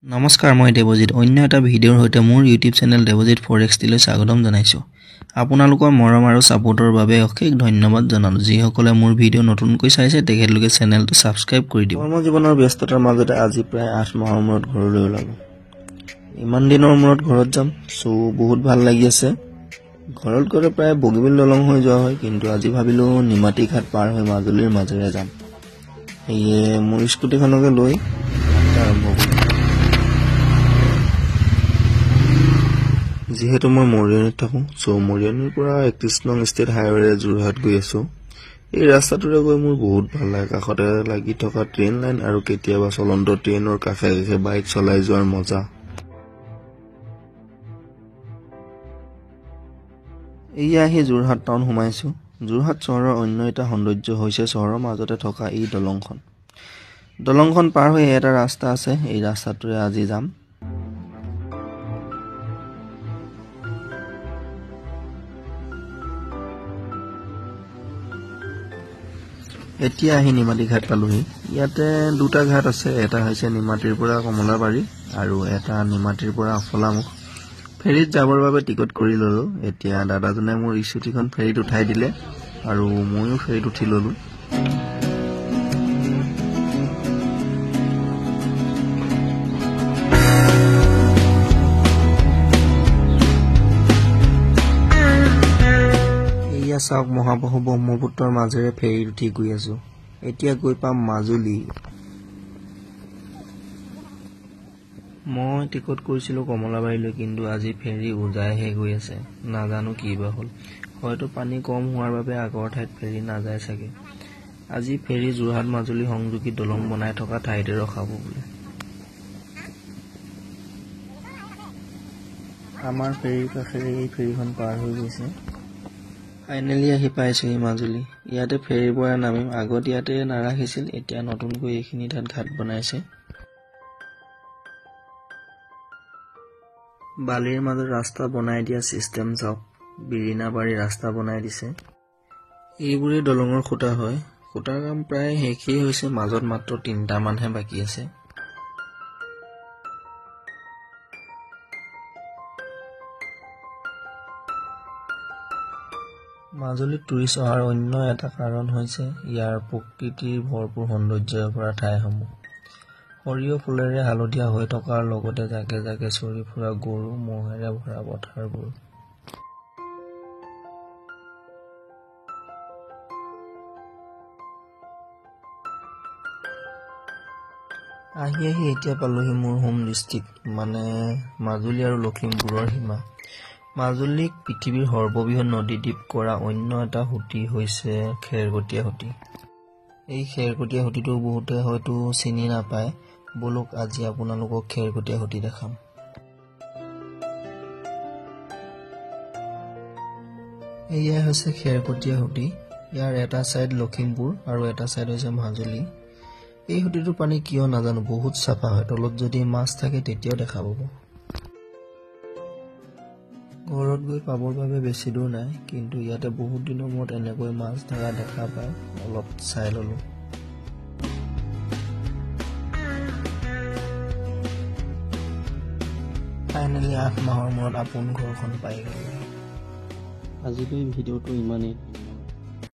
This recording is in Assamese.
নমস্কাৰ মই দেৱজিত অন্য এটা ভিডিঅ'ৰ সৈতে মোৰ ইউটিউব চেনেল দেৱজিত ফৰেক্সলৈ স্বাগতম জনাইছো আপোনালোকৰ মৰম আৰু সাপোৰ্টৰ বাবে অশেষ ধন্যবাদ জনালো যিসকলে মোৰ ভিডিঅ' নতুনকৈ চাইছে তেখেতলোকে চেনেলটো সাবস্ক্ৰাইব কৰি দিয়ক কৰ্ম জীৱনৰ ব্যস্ততাৰ মাজতে আজি প্ৰায় 8 মাহৰ মূৰত ঘৰলৈ ওলালো ইমান দিনৰ মূৰত ঘৰত যাম সো বহুত ভাল লাগি আছে ঘৰত গলে প্ৰায় বগীবিল দলং হৈ যোৱা হয় কিন্তু আজি ভাবিলো নিমাটি ঘাট পাৰ হৈ মাজুলীৰ মাজেৰে যাম এয়ে মোৰ স্কুটিখনকে লৈ আৰম্ভ কৰিম যেহেতু মই মৰিয়নিত থাকো সো মৰিয়নিৰ পৰা 31 নং ষ্টেট হাইৱেৰে যোৰহাট গৈ আছো এই ৰাস্তাটোৰে গৈ মোৰ বহুত ভাল লাগে কাষতে লাগি থকা ট্ৰেইন লাইন আৰু কেতিয়াবা চলন্ত ট্ৰেইনৰ কাষে কাষে বাইক চলাই যোৱাৰ মজা এয়া আহি যোৰহাট টাউন সোমাইছো যোৰহাট চহৰৰ অন্য এটা সৌন্দৰ্য হৈছে চহৰৰ মাজতে থকা এই দলংখন পাৰ হৈ এটা ৰাস্তা আছে এই ৰাস্তাটোৰে আজি যাম এতিয়া আহি নিমাটি ঘাট পালোহি ইয়াতে দুটা ঘাট আছে এটা হৈছে নিমাটিৰ পৰা কমলাবাৰী আৰু এটা নিমাটিৰ পৰা আফলামুখ ফেৰীত যাবৰ বাবে টিকট কৰি ললো এতিয়া দাদাজনে মোৰ স্কুটিখন ফেৰীত উঠাই দিলে আৰু মইও ফেৰীত উঠি ললো চাওক মহাবাহু ব্ৰহ্মপুত্ৰৰ মাজেৰে ফেৰীত উঠি গৈ আছো এতিয়া গৈ পাম মাজুলী মই টিকট কৰিছিলো কমলাবাৰীলৈ কিন্তু আজি ফেৰী উজাইহে গৈ আছে নাজানো কি বা হ'ল হয়তো পানী কম হোৱাৰ বাবে আগৰ ঠাইত ফেৰী নাযায় চাগে আজি ফেৰী যোৰহাট মাজুলী সংযোগী দলং বনাই থকা ঠাইতে ৰখাব বোলে আমাৰ ফেৰীৰ কাষেৰে এই ফেৰীখন পাৰ হৈ গৈছে ফাইনেলি আহি পাইছো এই মাজুলী ইয়াতে ফেৰীৰ পৰা নামিম আগত ইয়াতে নাৰাখিছিল এতিয়া নতুনকৈ এইখিনি ঠাইত ঘাট বনাইছে বালিৰ মাজত ৰাস্তা বনাই দিয়া সিস্টেম চাওক বিৰিনাবাৰী ৰাস্তা বনাই দিছে এইবোৰে দলঙৰ খুঁটা হয় খুঁটাৰ কাম প্ৰায় শেষেই হৈছে মাজত মাত্ৰ 3টা মানহে বাকী আছে মাজুলীত টুৰিষ্ট অহাৰ অন্য এটা কাৰণ হৈছে ইয়াৰ প্ৰকৃতিৰ ভৰপূৰ সৌন্দৰ্যৰে ভৰা ঠাইসমূহ সৰিয়হ ফুলেৰে হালধীয়া হৈ থকাৰ লগতে জাকে জাকে চৰি ফুৰা গৰু মহেৰে ভৰা পথাৰবোৰ আহি এতিয়া পালোহি মোৰ হোম ডিষ্ট্ৰিক্ট মানে মাজুলী আৰু লখিমপুৰৰ সীমা মাজুলীক পৃথিৱীৰ সৰ্ববৃহৎ নদীদ্বীপ কৰা অন্য এটা সুঁতি হৈছে খেৰকটীয়া সুঁতি এই খেৰকটীয়া সুঁতিটো বহুতে হয়তো চিনি নাপায় বলক আজি আপোনালোকক খেৰকটীয়া সুঁতি দেখাম এয়া হৈছে খেৰকটীয়া সুঁতি ইয়াৰ এটা সাইড লখিমপুৰ আৰু এটা সাইড হৈছে মাজুলী এই সুঁতিটোৰ পানী কিয় নাজানো বহুত চাফা হয় তলত যদি মাছ থাকে তেতিয়াও দেখা পাব ঘৰত গৈ পাবৰ বাবে বেছি দূৰ নাই কিন্তু ইয়াতে বহুত দিনৰ মূৰত এনেকৈ মাছ ধৰা দেখা পায় অলপ চাই ললো ফাইনেলি 8 মাহৰ মূৰত আপোন ঘৰখন পাই গ'লো আজিলৈ ভিডিঅ'টো ইমানেই